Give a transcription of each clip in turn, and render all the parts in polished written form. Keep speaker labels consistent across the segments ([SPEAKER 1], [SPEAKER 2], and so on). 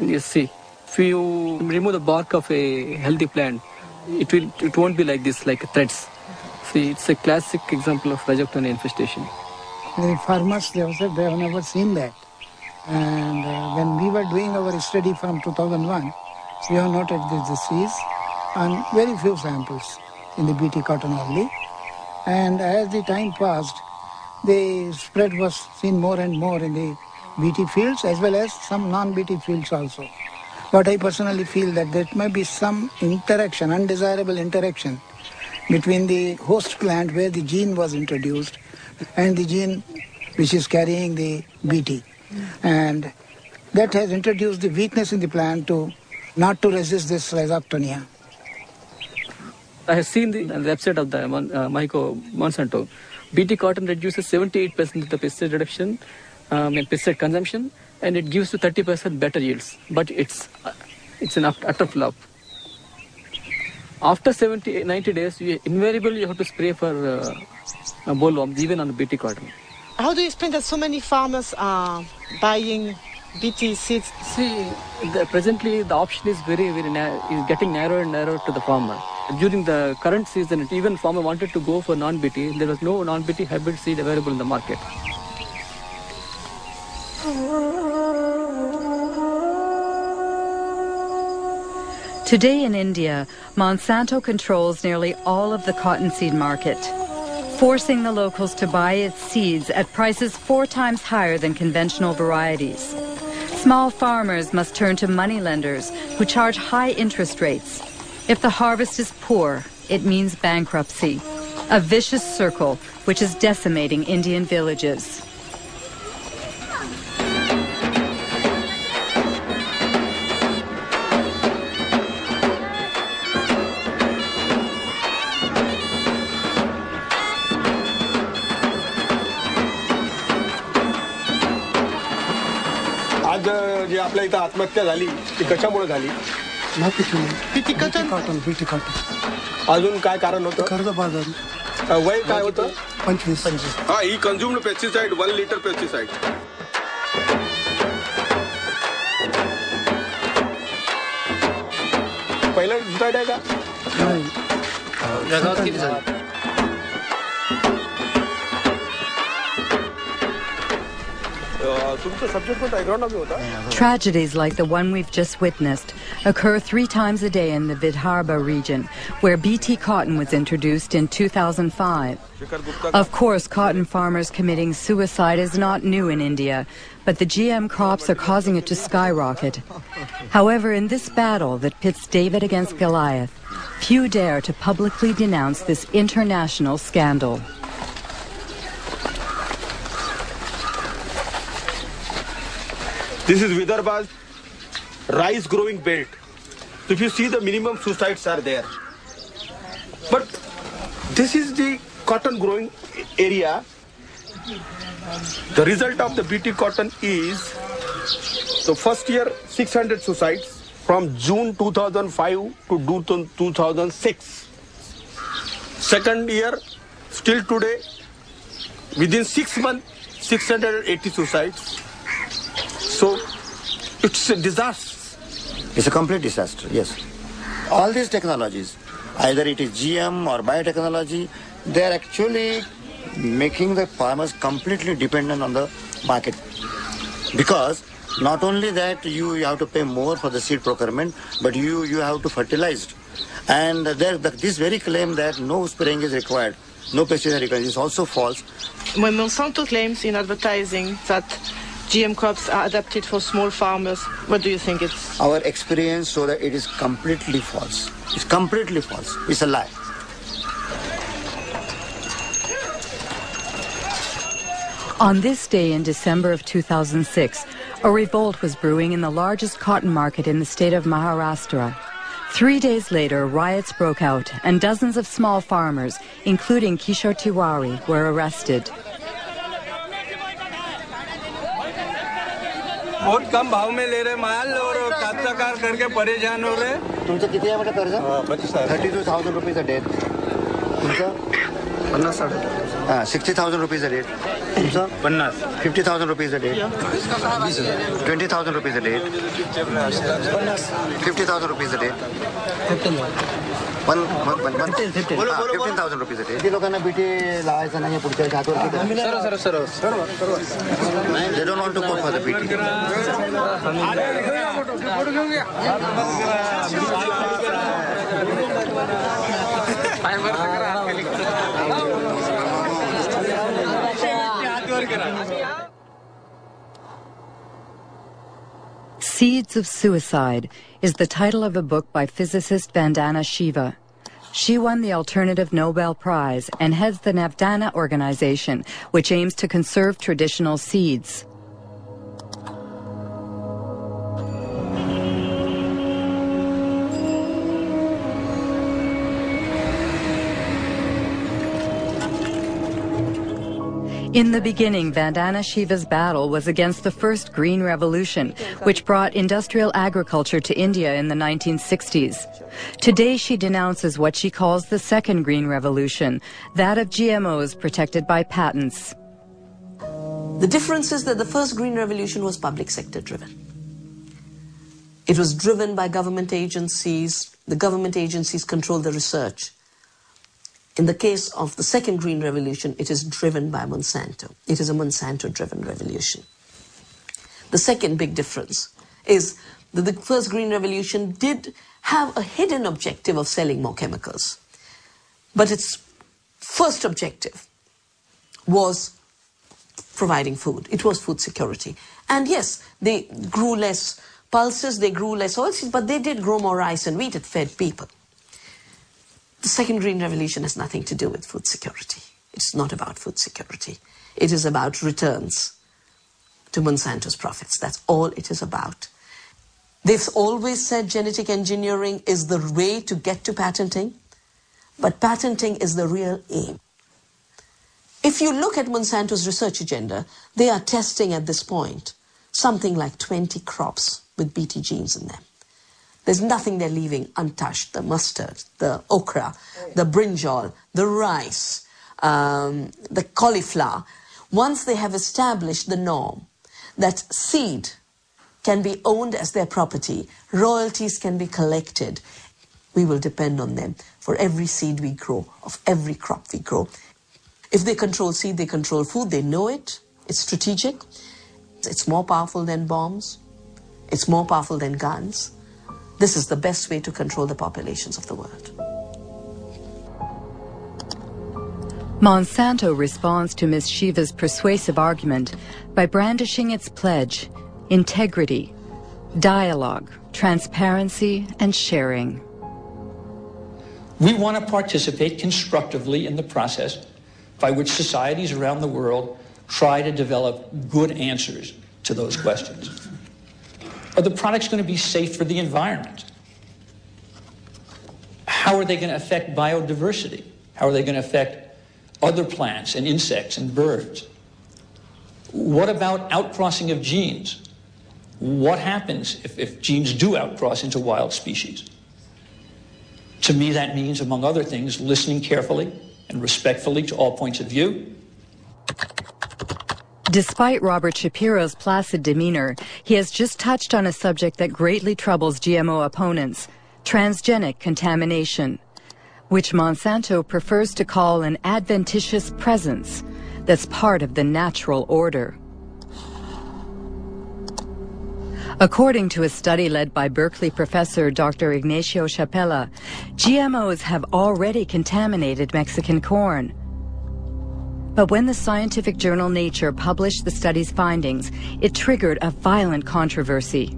[SPEAKER 1] You see, if you remove the bark of a healthy plant, it won't be like this, like threads. See, it's a classic example of Rajaputana infestation.
[SPEAKER 2] The farmers, they have never seen that. And when we were doing our study from 2001, we have noted this disease on very few samples in the BT cotton only. And as the time passed, the spread was seen more and more in the BT fields as well as some non-BT fields also. But I personally feel that there may be some interaction, undesirable interaction between the host plant where the gene was introduced and the gene which is carrying the BT. And that has introduced the weakness in the plant not to resist this rhizoctonia.
[SPEAKER 1] I have seen the website of the Monsanto. BT cotton reduces 78% of the pesticide reduction and pesticide consumption, and it gives you 30% better yields. But it's an utter flop. After 90 days, invariably you have to spray for bollworms, even on the BT cotton.
[SPEAKER 3] How do you explain that so many farmers are buying BT seeds?
[SPEAKER 1] See, presently the option is very is getting narrower and narrower to the farmer. During the current season, even farmer wanted to go for non-BT. There was no non-BT hybrid seed available in the market.
[SPEAKER 4] Today in India, Monsanto controls nearly all of the cottonseed market, forcing the locals to buy its seeds at prices 4 times higher than conventional varieties. Small farmers must turn to moneylenders who charge high interest rates. If the harvest is poor, it means bankruptcy, a vicious circle which is decimating Indian villages.
[SPEAKER 5] जे आपल्या इथं आत्महत्या झाली ती कशामुळे झाली?
[SPEAKER 2] BT cotton.
[SPEAKER 5] अजून काय कारण होतं?
[SPEAKER 2] कर्जबाजारी.
[SPEAKER 5] वय काय होतं?
[SPEAKER 2] 25.
[SPEAKER 5] हा, ही कन्झ्युम्ड पेस्टिसाइड 1 लिटर पेस्टिसाइड. पहिला डिसाइड आहे का?
[SPEAKER 2] नाही.
[SPEAKER 5] जगात किती झाली?
[SPEAKER 4] Tragedies like the one we've just witnessed occur 3 times a day in the Vidarbha region, where BT cotton was introduced in 2005. Of course, cotton farmers committing suicide is not new in India, but the GM crops are causing it to skyrocket. However, in this battle that pits David against Goliath, few dare to publicly denounce this international scandal.
[SPEAKER 5] This is Vidarbha's rice growing belt. So if you see, the minimum suicides are there. But this is the cotton growing area. The result of the BT cotton is the first year 600 suicides from June 2005 to June 2006. Second year, still today, within 6 months, 680 suicides. So it's a disaster.
[SPEAKER 6] It's a complete disaster, yes. All these technologies, either it is GM or biotechnology, they are actually making the farmers completely dependent on the market. Because not only that you have to pay more for the seed procurement, but you have to fertilize. And this very claim that no spraying is required, no pesticide required, is also false.
[SPEAKER 3] When Monsanto claims in advertising that GM crops are adapted for small farmers, what do you think it's?
[SPEAKER 6] Our experience shows that it is completely false. It's completely false. It's a lie.
[SPEAKER 4] On this day in December of 2006, a revolt was brewing in the largest cotton market in the state of Maharashtra. 3 days later, riots broke out and dozens of small farmers, including Kishore Tiwari, were arrested.
[SPEAKER 7] बहुत कम भाव में ले रहे माल और काश्तकार करके परेशान हो रहे.
[SPEAKER 6] तुमचं किती आहे कर्ज? 32,000 रुपीज अ डे. तुमचं 60,000 rupees a day. 50,000 rupees a day. 20,000 rupees a day. 50,000 rupees a day. 15,000 rupees a day. किती लोकांना बीटी लावायचं नाही पुढच्या हातवर They don't want to go for the BT.
[SPEAKER 4] Seeds of Suicide is the title of a book by physicist Vandana Shiva. She won the Alternative Nobel Prize and heads the Navdana organization, which aims to conserve traditional seeds. In the beginning, Vandana Shiva's battle was against the first Green Revolution, which brought industrial agriculture to India in the 1960s. Today, she denounces what she calls the second Green Revolution, that of GMOs protected by patents.
[SPEAKER 8] The difference is that the first Green Revolution was public sector driven. It was driven by government agencies. The government agencies control the research. In the case of the second Green Revolution, it is driven by Monsanto. It is a Monsanto-driven revolution. The second big difference is that the first Green Revolution did have a hidden objective of selling more chemicals. But its first objective was providing food. It was food security. And yes, they grew less pulses, they grew less oilseeds, but they did grow more rice and wheat. It fed people. The second Green Revolution has nothing to do with food security. It's not about food security. It is about returns to Monsanto's profits. That's all it is about. They've always said genetic engineering is the way to get to patenting, but patenting is the real aim. If you look at Monsanto's research agenda, they are testing at this point something like 20 crops with Bt genes in them. There's nothing they're leaving untouched. The mustard, the okra, the brinjal, the rice, the cauliflower. Once they have established the norm that seed can be owned as their property, royalties can be collected, we will depend on them for every seed we grow, of every crop we grow. If they control seed, they control food, they know it, it's strategic, it's more powerful than bombs, it's more powerful than guns. This is the best way to control the populations of the world.
[SPEAKER 4] Monsanto responds to Ms. Shiva's persuasive argument by brandishing its pledge: integrity, dialogue, transparency, and sharing.
[SPEAKER 9] We want to participate constructively in the process by which societies around the world try to develop good answers to those questions. Are the products going to be safe for the environment? How are they going to affect biodiversity? How are they going to affect other plants and insects and birds? What about outcrossing of genes? What happens if genes do outcross into wild species? To me, that means, among other things, listening carefully and respectfully to all points of view.
[SPEAKER 4] Despite Robert Shapiro's placid demeanor, he has just touched on a subject that greatly troubles GMO opponents: transgenic contamination, which Monsanto prefers to call an adventitious presence that's part of the natural order. According to a study led by Berkeley professor Dr. Ignacio Chapela, GMOs have already contaminated Mexican corn. But when the scientific journal Nature published the study's findings, it triggered a violent controversy.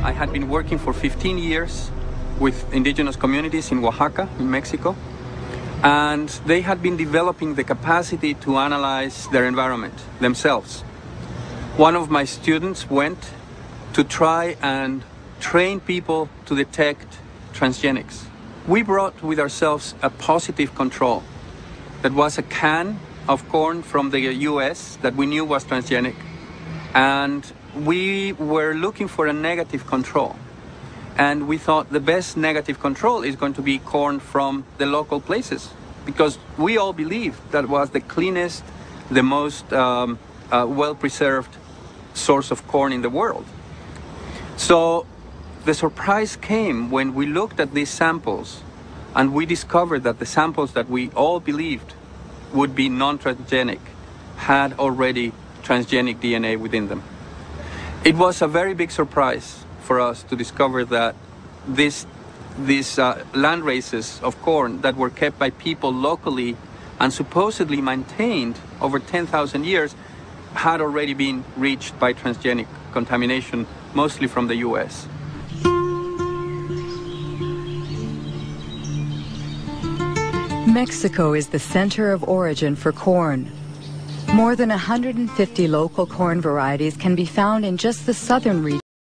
[SPEAKER 10] I had been working for 15 years with indigenous communities in Oaxaca, in Mexico, and they had been developing the capacity to analyze their environment themselves. One of my students went to try and train people to detect transgenics. We brought with ourselves a positive control. That was a can of corn from the US that we knew was transgenic. And we were looking for a negative control. And we thought the best negative control is going to be corn from the local places, because we all believed that was the cleanest, the most well-preserved source of corn in the world. So the surprise came when we looked at these samples and we discovered that the samples that we all believed would be non-transgenic had already transgenic DNA within them. It was a very big surprise for us to discover that these land races of corn that were kept by people locally and supposedly maintained over 10,000 years had already been reached by transgenic contamination, mostly from the US.
[SPEAKER 4] Mexico is the center of origin for corn. More than 150 local corn varieties can be found in just the southern region.